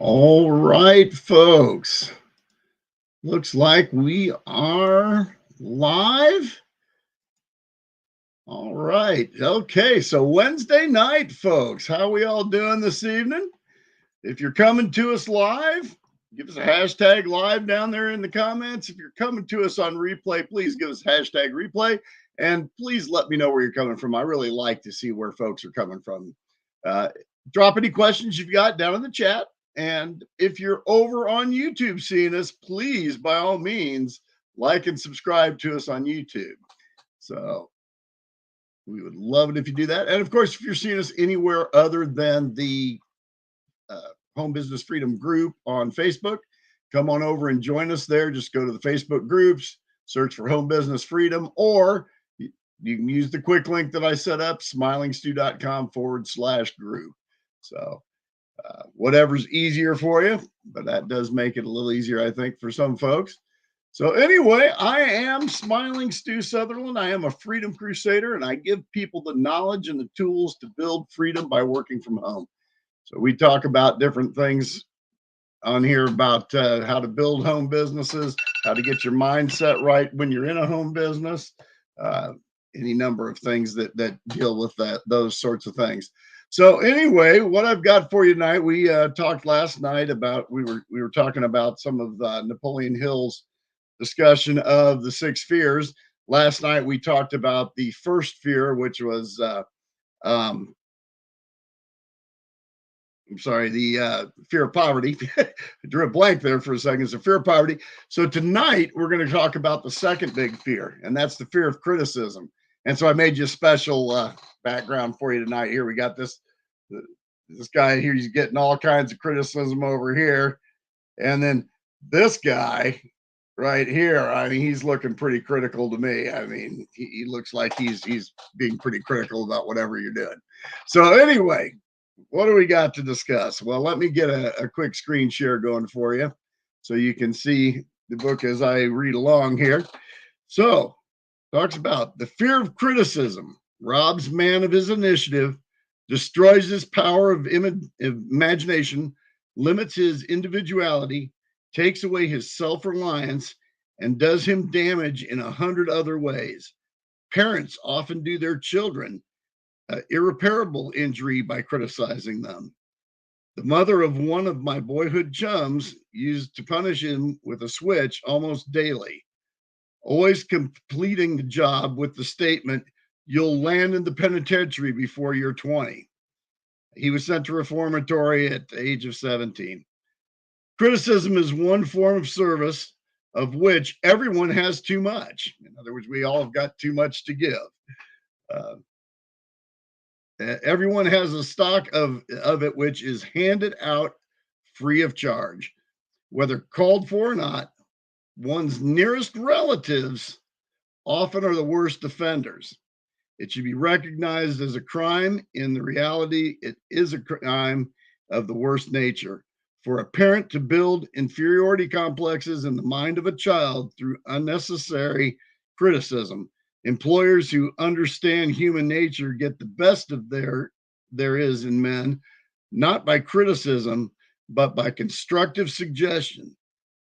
All right, folks. Looks like we are live. All right. Okay. So Wednesday night, folks. How we all doing this evening? If you're coming to us live, give us a hashtag live down there in the comments. If you're coming to us on replay, please give us hashtag replay. And please let me know where you're coming from. I really like to see where folks are coming from. Uh, Drop any questions you've got down in the chat. And if you're over on YouTube seeing us, please, by all means, like and subscribe to us on YouTube. So we would love it if you do that. And of course, if you're seeing us anywhere other than the uh, Home Business Freedom group on Facebook, come on over and join us there. Just go to the Facebook groups, search for Home Business Freedom, or you can use the quick link that I set up, smilingstew.com/group. So whatever's easier for you, but that does make it a little easier, I think, for some folks. So, anyway, I am Smiling Stu Sutherland. I am a freedom crusader, and I give people the knowledge and the tools to build freedom by working from home. So, we talk about different things on here about how to build home businesses, how to get your mindset right when you're in a home business, uh, any number of things that deal with those sorts of things. So anyway, what I've got for you tonight, we talked last night about we were talking about some of Napoleon Hill's discussion of the six fears. Last night we talked about the first fear, which was um, I'm sorry, the fear of poverty. I drew a blank there for a second. It's the fear of poverty. So tonight we're going to talk about the second big fear, and that's the fear of criticism. And so I made you a special background for you tonight. Here we got this guy here. He's getting all kinds of criticism over here, and then this guy right here. I mean, he's looking pretty critical to me. I mean, he looks like he's being pretty critical about whatever you're doing. So anyway, what do we got to discuss? Well, let me get a quick screen share going for you so you can see the book as I read along here. So, talks about the fear of criticism robs man of his initiative, destroys his power of imagination, limits his individuality, takes away his self reliance, and does him damage in 100 other ways. Parents often do their children irreparable injury by criticizing them. The mother of one of my boyhood chums used to punish him with a switch almost daily, always completing the job with the statement, "You'll land in the penitentiary before you're 20." He was sent to reformatory at the age of 17. Criticism is one form of service of which everyone has too much. In other words, we all have got too much to give. Uh, Everyone has a stock of it which is handed out free of charge, whether called for or not. One's nearest relatives often are the worst offenders. It should be recognized as a crime. In the reality, it is a crime of the worst nature. For a parent to build inferiority complexes in the mind of a child through unnecessary criticism, employers who understand human nature get the best of there is in men, not by criticism, but by constructive suggestion.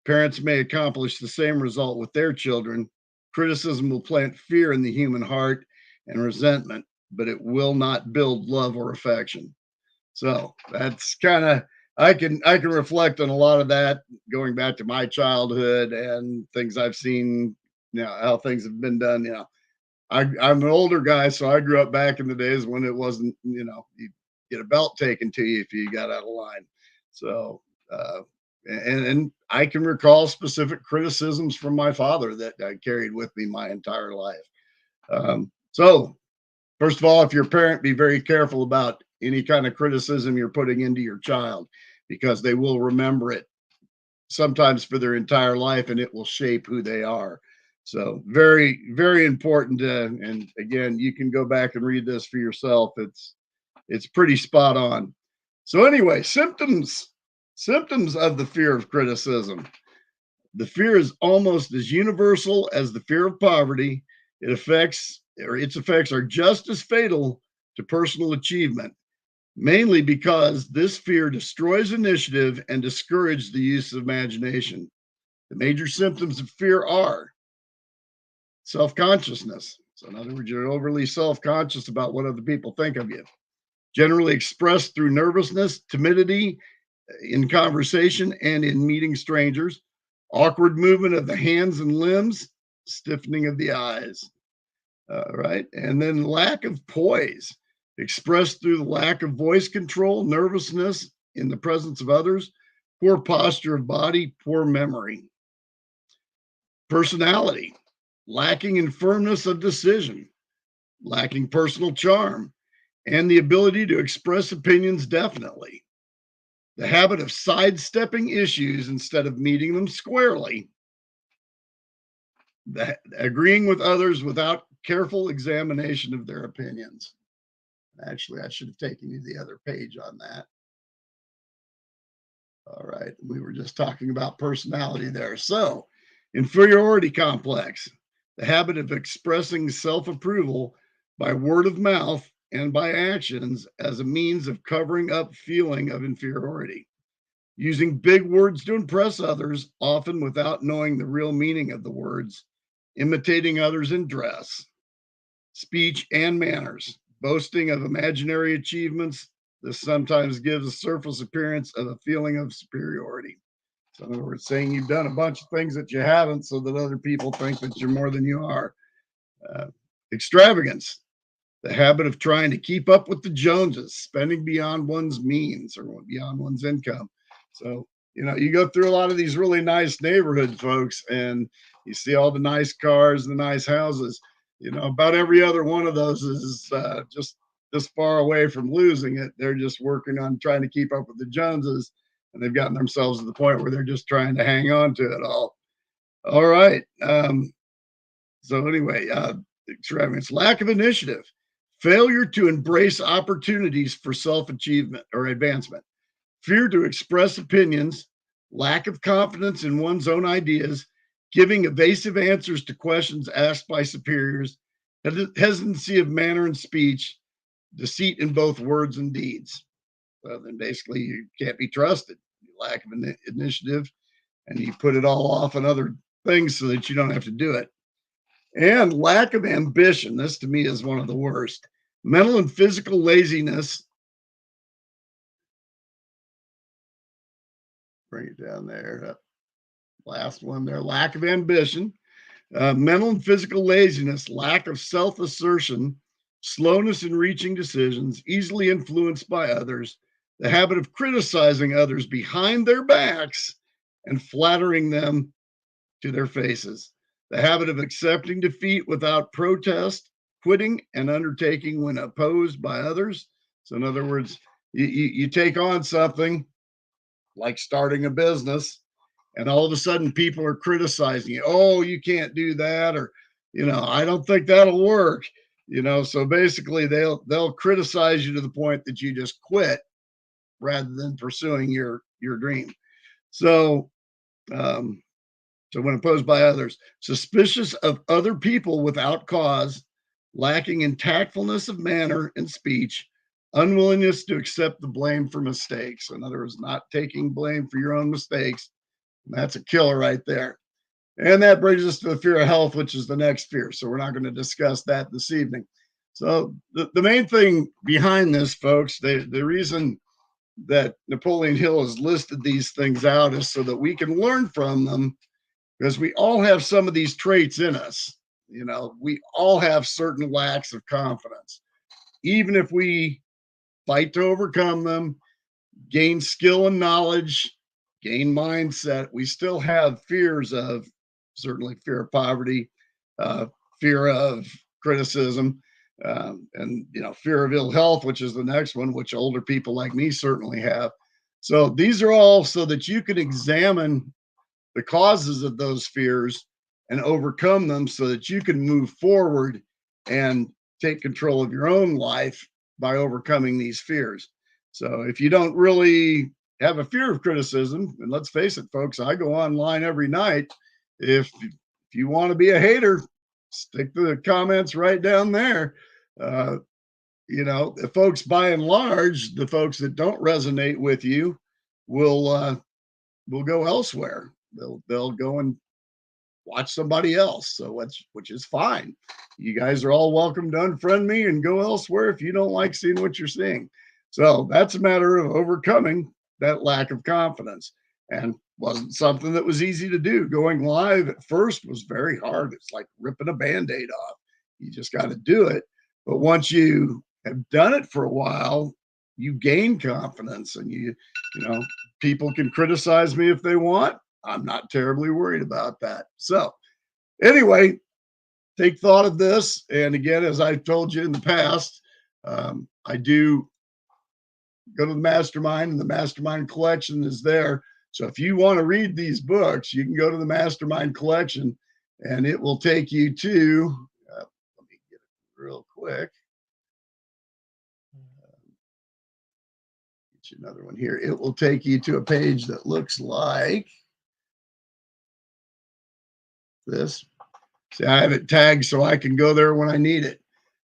Parents may accomplish the same result with their children. Criticism will plant fear in the human heart and resentment, but it will not build love or affection. So that's kind of I can reflect on a lot of that going back to my childhood and things I've seen, how things have been done. I'm an older guy, so I grew up back in the days when it wasn't, you get a belt taken to you if you got out of line. So and I can recall specific criticisms from my father that I carried with me my entire life. So first of all, if you're a parent, be very careful about any kind of criticism you're putting into your child because they will remember it sometimes for their entire life and it will shape who they are. So very, very important. And again, you can go back and read this for yourself. It's pretty spot on. So anyway, symptoms of the fear of criticism. The fear is almost as universal as the fear of poverty. Its effects are just as fatal to personal achievement. mainly because this fear destroys initiative and discourages the use of imagination. The major symptoms of fear are self consciousness. So, in other words, you're overly self conscious about what other people think of you, generally expressed through nervousness, timidity in conversation and in meeting strangers, awkward movement of the hands and limbs, stiffening of the eyes. Right. And then lack of poise, expressed through the lack of voice control, nervousness in the presence of others, poor posture of body, poor memory. Personality, lacking in firmness of decision, lacking personal charm, and the ability to express opinions definitely. The habit of sidestepping issues instead of meeting them squarely, agreeing with others without careful examination of their opinions. Actually, I should have taken you to the other page on that. All right. We were just talking about personality there. So, inferiority complex, the habit of expressing self approval by word of mouth and by actions as a means of covering up feeling of inferiority. Using big words to impress others, often without knowing the real meaning of the words, imitating others in dress, speech, and manners, boasting of imaginary achievements. This sometimes gives a surface appearance of a feeling of superiority. So, in other words, saying you've done a bunch of things that you haven't so that other people think that you're more than you are. Uh, Extravagance, the habit of trying to keep up with the Joneses, spending beyond one's means or beyond one's income. So, you go through a lot of these really nice neighborhood folks and you see all the nice cars and the nice houses. About every other one of those is just this far away from losing it. They're just working on trying to keep up with the Joneses, and they've gotten themselves to the point where they're just trying to hang on to it all. All right. So, anyway, extravagance, lack of initiative, failure to embrace opportunities for self achievement or advancement, fear to express opinions, lack of confidence in one's own ideas, giving evasive answers to questions asked by superiors, hesitancy of manner and speech, deceit in both words and deeds. Well, then basically you can't be trusted. Lack of initiative, and you put it all off on other things so that you don't have to do it. And lack of ambition. This to me is one of the worst. Mental and physical laziness. Bring it down there. Last one there. Lack of ambition. Mental and physical laziness, lack of self assertion, slowness in reaching decisions, easily influenced by others, the habit of criticizing others behind their backs and flattering them to their faces, the habit of accepting defeat without protest, quitting and undertaking when opposed by others. So, in other words, you take on something like starting a business, and all of a sudden people are criticizing you. Oh, you can't do that, or I don't think that'll work. So basically they'll criticize you to the point that you just quit rather than pursuing your dream. So um, so when opposed by others, suspicious of other people without cause, lacking in tactfulness of manner and speech, unwillingness to accept the blame for mistakes. In other words, not taking blame for your own mistakes. That's a killer right there. And that brings us to the fear of health, which is the next fear. So we're not going to discuss that this evening. So the main thing behind this, folks, the reason that Napoleon Hill has listed these things out is so that we can learn from them, because we all have some of these traits in us. We all have certain lacks of confidence. Even if we fight to overcome them, gain skill and knowledge, gain mindset, we still have fears of, certainly fear of poverty, uh, fear of criticism, and fear of ill health, which is the next one, which older people like me certainly have. So these are all so that you can examine the causes of those fears and overcome them so that you can move forward and take control of your own life by overcoming these fears. So if you don't really have a fear of criticism, and let's face it, folks, I go online every night. If you want to be a hater, stick the comments right down there. the folks by and large, the folks that don't resonate with you will go elsewhere. They'll go and watch somebody else. So which is fine. You guys are all welcome to unfriend me and go elsewhere if you don't like seeing what you're seeing. So that's a matter of overcoming that lack of confidence. And wasn't something that was easy to do. Going live at first was very hard. It's like ripping a band-aid off. You just got to do it. But once you have done it for a while, you gain confidence, and people can criticize me if they want. I'm not terribly worried about that. So anyway, take thought of this. And again, as I've told you in the past, I do go to the mastermind, and the mastermind collection is there. So if you want to read these books, you can go to the mastermind collection, and it will take you to, let me get it real quick. Get you another one here. It will take you to a page that looks like this. See, I have it tagged so I can go there when I need it.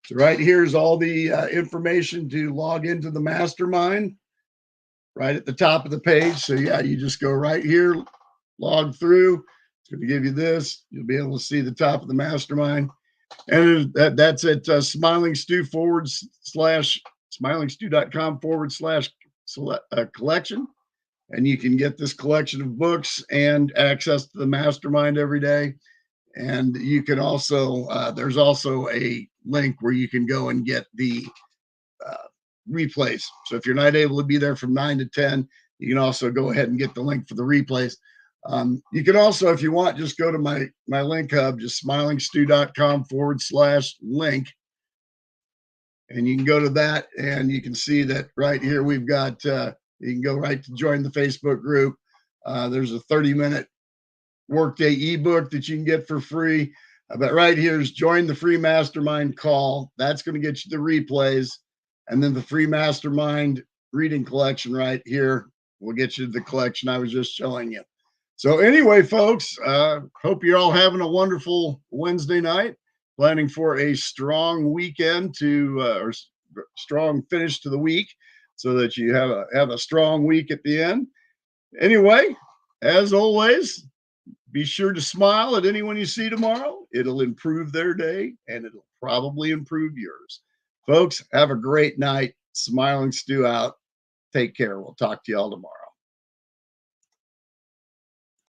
So right here's all the information to log into the mastermind right at the top of the page. So yeah, you just go right here, log through. It's going to give you this. You'll be able to see the top of the mastermind. And that's at smilingstew.com/collection. And you can get this collection of books and access to the mastermind every day. And you can also, there's also a link where you can go and get the replays. So if you're not able to be there from 9 to 10, you can also go ahead and get the link for the replays. You can also, if you want, just go to my link hub, just smilingstew.com/link. And you can go to that, and you can see that right here we've got, you can go right to join the Facebook group. There's a 30-minute workday ebook that you can get for free. But right here is join the free mastermind call. That's going to get you the replays. And then the free mastermind reading collection right here will get you the collection I was just showing you. So anyway, folks, hope you're all having a wonderful Wednesday night, planning for a strong weekend or strong finish to the week, so that you have a strong week at the end. Anyway, as always, be sure to smile at anyone you see tomorrow. It'll improve their day, and it'll probably improve yours. Folks, have a great night. Smiling Stew out. Take care. We'll talk to you all tomorrow.